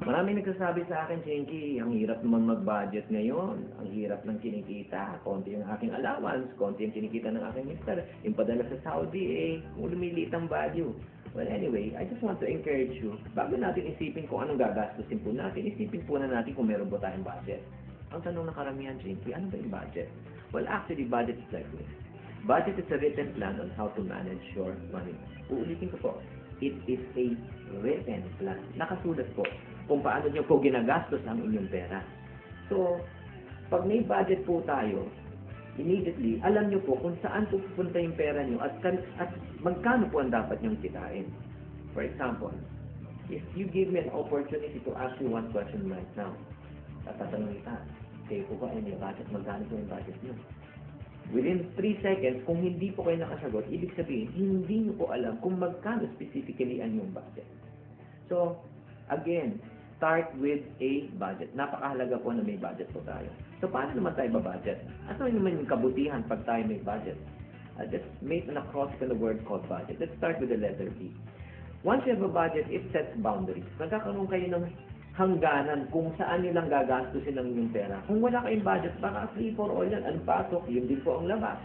Maraming nagsasabi sa akin, Chinky, ang hirap naman mag-budget ngayon. Ang hirap ng kinikita. Konti ang aking allowance, konti ang kinikita ng aking mister. Yung padala sa Saudi, kung lumiliit ang value. Well, anyway, I just want to encourage you, bago natin isipin kung anong gagastusin po natin, isipin po na natin kung meron po tayong budget. Ang tanong ng karamihan, Chinky, ano ba yung budget? Well, actually, budget is like this. Budget is a written plan on how to manage your money. Uulitin ko po, it is a written plan. Nakasulat po kung paano nyo po ginagastos ang inyong pera. So, pag may budget po tayo, immediately, alam nyo po kung saan po pupunta yung pera nyo at magkano po ang dapat nyong kitain. For example, if you give me an opportunity to ask you one question right now, tatanungin kita, kayo po ba ay may budget, magkano po yung budget nyo? Within 3 seconds, kung hindi po kayo nakasagot, ibig sabihin, hindi nyo po alam kung magkano specifically ang yung budget. So, again, start with a budget. Napakahalaga po na may budget po tayo. So, paano naman tayo ba-budget? Ano naman yung kabutihan pag tayo may budget? Just make an acrostic on the word called budget. Let's start with the letter B. Once you have a budget, it sets boundaries. Nagkakaroon kayo ng hangganan kung saan nyo lang gagastusin ang inyong pera. Kung wala kayong budget, baka free for all yan. Ang pasok, yun din po ang labas.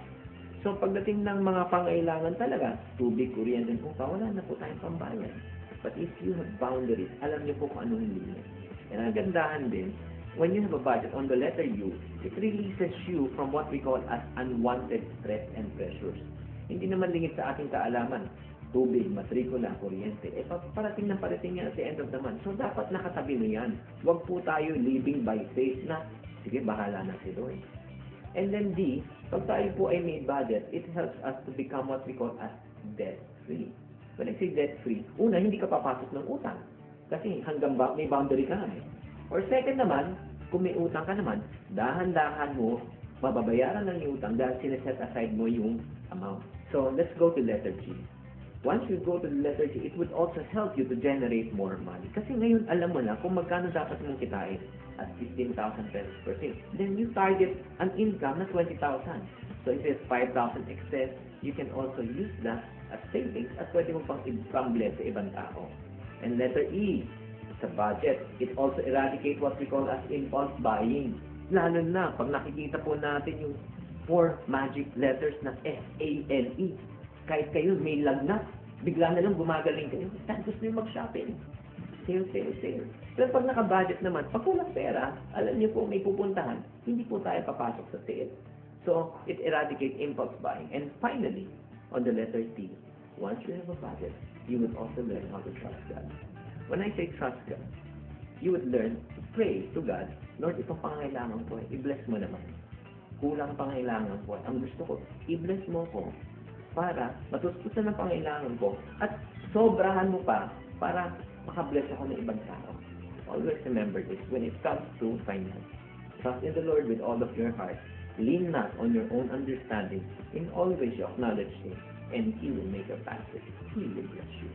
So, pagdating ng mga pangailangan talaga, tubig, kuryente, kung wala na po tayong pambayad. But if you have boundaries, alam niyo po kung anong limit. And ang gandahan din, when you have a budget on the letter U, it releases you from what we call as unwanted stress and pressures. Hindi naman lingid sa ating kaalaman. Tubig, matrikula, kuryente. Parating yan at the end of the month. So, dapat nakatabi mo yan. Huwag po tayo living by faith na, sige, bahala na si Lord. And then D, pag tayo po ay may budget, it helps us to become what we call as debt-free. When I say debt-free, una, hindi ka papasok ng utang. Kasi hanggang may boundary ka na. Or second naman, kung may utang ka naman, dahan-dahan mo, mababayaran ng yung utang dahil sineset aside mo yung amount. So, let's go to letter G. Once you go to the letter G, it would also help you to generate more money. Kasi ngayon, alam mo na kung magkano dapat mong kitain at 15,000 pesos per day. Then you target an income na 20,000. So if there's 5,000 excess, you can also use that as savings at pwede mo pang i-bless sa ibang tao. And letter E, sa budget, it also eradicates what we call as impulse buying. Lalo na pag nakikita po natin yung 4 magic letters na S-A-L-E. Kahit kayo may lagnat, bigla na lang gumagaling kayo. Saan gusto nyo mag-shopping? Sale, sale, sale. Pero pag naka-budget naman, pag kulang pera, alam niyo po may pupuntahan, hindi po tayo papasok sa sale. So, it eradicates impulse buying. And finally, on the letter T, once you have a budget, you would also learn how to trust God. When I say trust God, you would learn to pray to God, Lord, itong pangailangan ko, i-bless mo naman. Kulang pangailangan ko. Ang gusto ko, i-bless mo ko para matustusan ang pangailangan ko at sobrahan mo pa para makabless ako ng ibang tao. Always remember this when it comes to finance. Trust in the Lord with all of your heart. Lean not on your own understanding. In all ways you acknowledge Him, and He will make a path. He will bless you.